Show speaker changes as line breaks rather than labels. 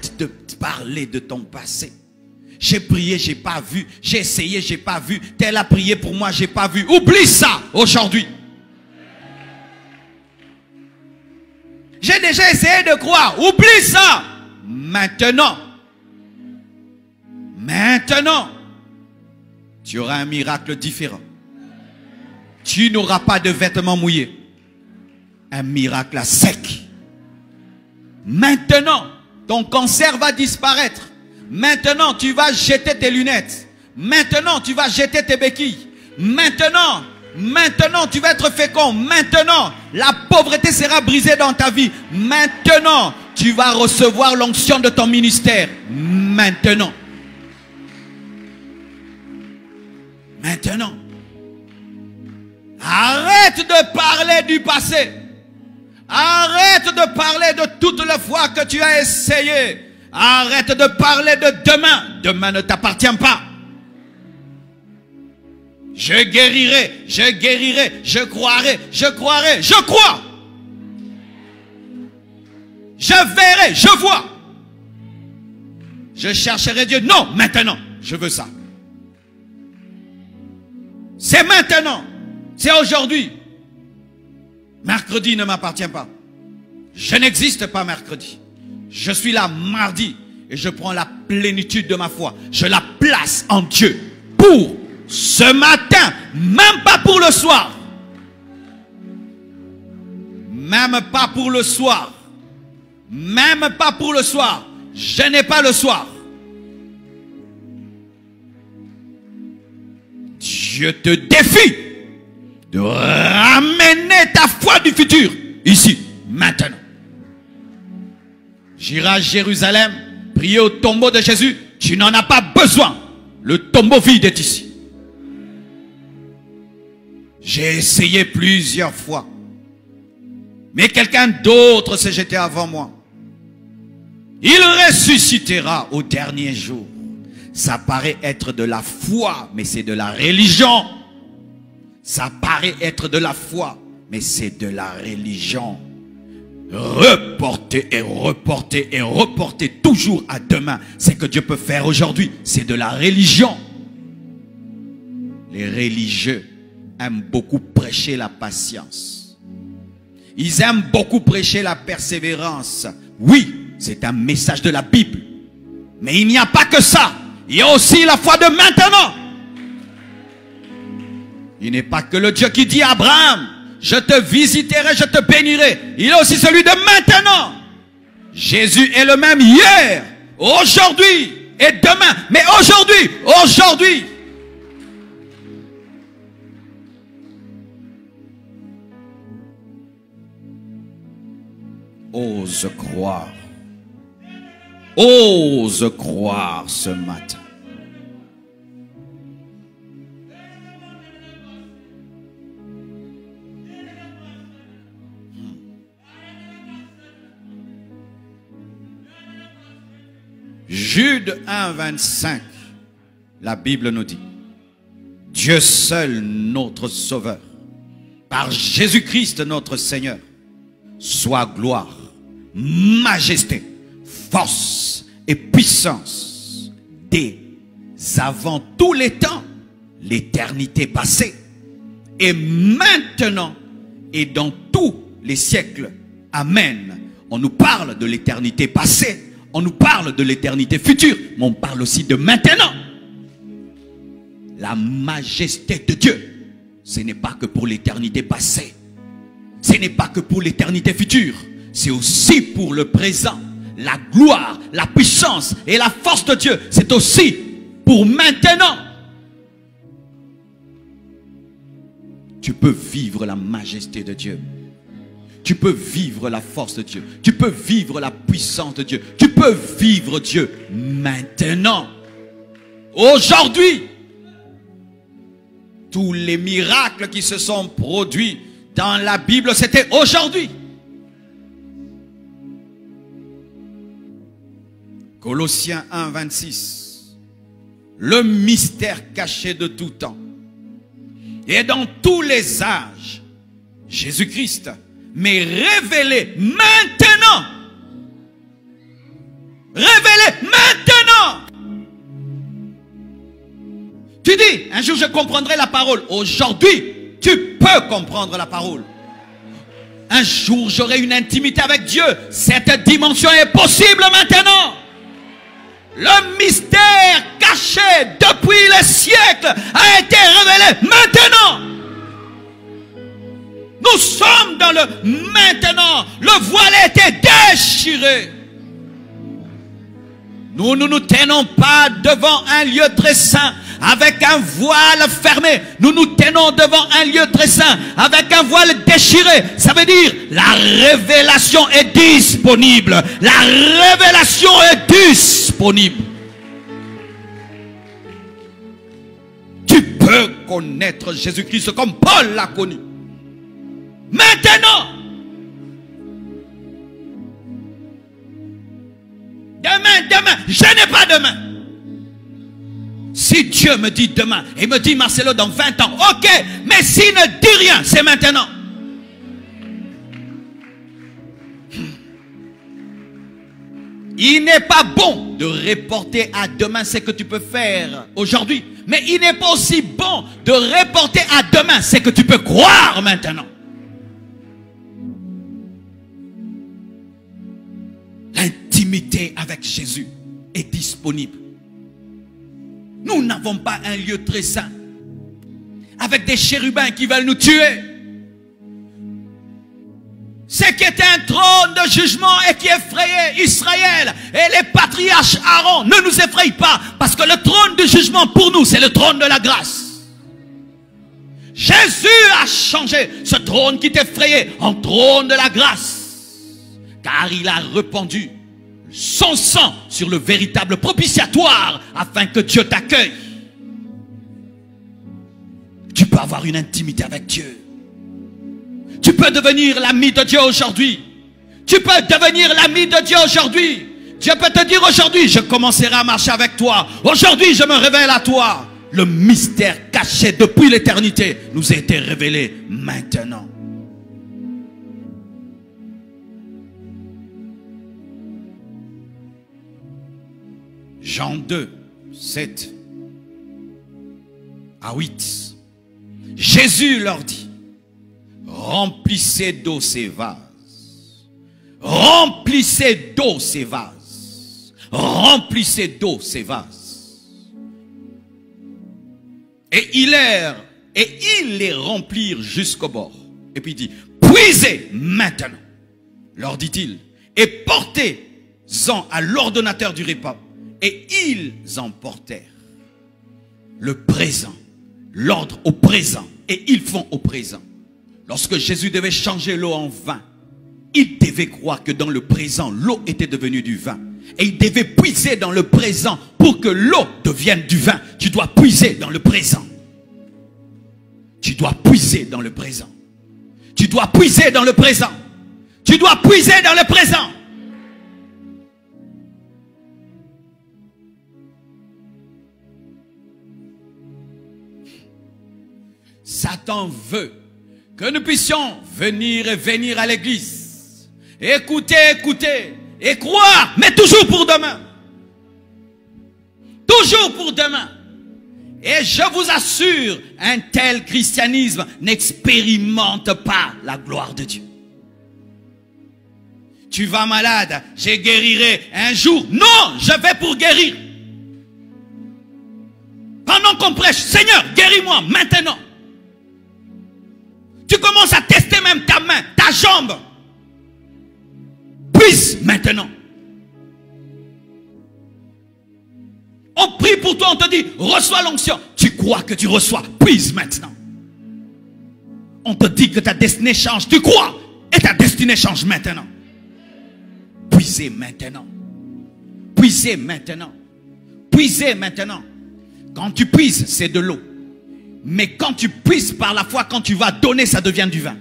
Arrête de parler de ton passé. J'ai prié, j'ai pas vu. J'ai essayé, j'ai pas vu. Tel a prié pour moi, j'ai pas vu. Oublie ça aujourd'hui. J'ai déjà essayé de croire. Oublie ça. Maintenant. Maintenant. Tu auras un miracle différent. Tu n'auras pas de vêtements mouillés. Un miracle à sec. Maintenant, ton cancer va disparaître. Maintenant, tu vas jeter tes lunettes. Maintenant, tu vas jeter tes béquilles. Maintenant, tu vas être fécond. Maintenant, la pauvreté sera brisée dans ta vie. Maintenant, tu vas recevoir l'onction de ton ministère. Maintenant. Maintenant. Arrête de parler du passé. Arrête de parler de toutes les fois que tu as essayé. Arrête de parler de demain. Demain ne t'appartient pas. Je guérirai, je croirai, je crois. Je verrai, je vois. Je chercherai Dieu. Non, maintenant, je veux ça. C'est maintenant. C'est aujourd'hui. Mercredi ne m'appartient pas. Je n'existe pas mercredi. Je suis là mardi et je prends la plénitude de ma foi. Je la place en Dieu pour ce matin, même pas pour le soir. Même pas pour le soir. Même pas pour le soir. Je n'ai pas le soir. Je te défie de ramener ta foi du futur ici, maintenant. J'irai à Jérusalem, prier au tombeau de Jésus. Tu n'en as pas besoin. Le tombeau vide est ici. J'ai essayé plusieurs fois. Mais quelqu'un d'autre s'est jeté avant moi. Il ressuscitera au dernier jour. Ça paraît être de la foi, mais c'est de la religion. Ça paraît être de la foi, mais c'est de la religion. Reporter et reporter et reporter toujours à demain. Ce que Dieu peut faire aujourd'hui, c'est de la religion. Les religieux aiment beaucoup prêcher la patience. Ils aiment beaucoup prêcher la persévérance. Oui, c'est un message de la Bible. Mais il n'y a pas que ça. Il y a aussi la foi de maintenant. Il n'est pas que le Dieu qui dit à Abraham, je te visiterai, je te bénirai. Il est aussi celui de maintenant. Jésus est le même hier, aujourd'hui et demain. Mais aujourd'hui. Ose croire. Ose croire ce matin. Jude 1, 25, la Bible nous dit, Dieu seul notre Sauveur, par Jésus-Christ notre Seigneur, soit gloire, majesté, force et puissance dès avant tous les temps, l'éternité passée, et maintenant et dans tous les siècles. Amen. On nous parle de l'éternité passée. On nous parle de l'éternité future, mais on parle aussi de maintenant. La majesté de Dieu, ce n'est pas que pour l'éternité passée. Ce n'est pas que pour l'éternité future. C'est aussi pour le présent. La gloire, la puissance et la force de Dieu, c'est aussi pour maintenant. Tu peux vivre la majesté de Dieu. Tu peux vivre la force de Dieu. Tu peux vivre la puissance de Dieu. Tu peux vivre Dieu maintenant. Aujourd'hui. Tous les miracles qui se sont produits dans la Bible, c'était aujourd'hui. Colossiens 1, 26. Le mystère caché de tout temps. Et dans tous les âges, Jésus-Christ mais révélé maintenant Révélé maintenant. Tu dis, un jour je comprendrai la parole. Aujourd'hui, tu peux comprendre la parole. Un jour j'aurai une intimité avec Dieu. Cette dimension est possible maintenant. Le mystère caché depuis les siècles a été révélé maintenant. Nous sommes dans le maintenant. Le voile a été déchiré. Nous ne nous tenons pas devant un lieu très saint avec un voile fermé. Nous nous tenons devant un lieu très saint avec un voile déchiré. Ça veut dire la révélation est disponible. La révélation est disponible. Tu peux connaître Jésus-Christ comme Paul l'a connu. Maintenant. Demain, je n'ai pas demain. Si Dieu me dit demain, et me dit Marcelo dans 20 ans, ok, mais s'il ne dit rien, c'est maintenant. Il n'est pas bon de reporter à demain ce que tu peux faire aujourd'hui, mais il n'est pas aussi bon de reporter à demain ce que tu peux croire maintenant. L'intimité avec Jésus est disponible. Nous n'avons pas un lieu très saint avec des chérubins qui veulent nous tuer. Ce qui était un trône de jugement et qui effrayait Israël et les patriarches Aaron ne nous effraie pas, parce que le trône de jugement pour nous c'est le trône de la grâce. Jésus a changé ce trône qui t'effrayait en trône de la grâce. Car il a répandu son sang sur le véritable propitiatoire afin que Dieu t'accueille. Tu peux avoir une intimité avec Dieu. Tu peux devenir l'ami de Dieu aujourd'hui. Tu peux devenir l'ami de Dieu aujourd'hui. Dieu peut te dire aujourd'hui, je commencerai à marcher avec toi. Aujourd'hui, je me révèle à toi. Le mystère caché depuis l'éternité nous a été révélé maintenant. Jean 2, 7 à 8. Jésus leur dit, remplissez d'eau ces vases. Remplissez d'eau ces vases. Remplissez d'eau ces vases. Et ils les remplirent jusqu'au bord. Et puis il dit, puisez maintenant, leur dit-il, et portez-en à l'ordonnateur du repas. Et ils emportèrent le présent, l'ordre au présent, et ils font au présent. Lorsque Jésus devait changer l'eau en vin, il devait croire que dans le présent, l'eau était devenue du vin. Et il devait puiser dans le présent pour que l'eau devienne du vin. Tu dois puiser dans le présent. Tu dois puiser dans le présent. Tu dois puiser dans le présent. Tu dois puiser dans le présent. Satan veut que nous puissions venir à l'église, écouter, et croire, mais toujours pour demain. Toujours pour demain. Et je vous assure, un tel christianisme n'expérimente pas la gloire de Dieu. Tu vas malade, je guérirai un jour. Non, je vais pour guérir. Pendant qu'on prêche, Seigneur, guéris-moi maintenant. Tu commences à tester même ta main, ta jambe. Puisse maintenant. On prie pour toi, on te dit, reçois l'onction. Tu crois que tu reçois, puisse maintenant. On te dit que ta destinée change, tu crois, et ta destinée change maintenant. Puisez maintenant. Puisez maintenant. Puisez maintenant. Quand tu puises, c'est de l'eau. Mais quand tu puisses par la foi, quand tu vas donner, ça devient du vin.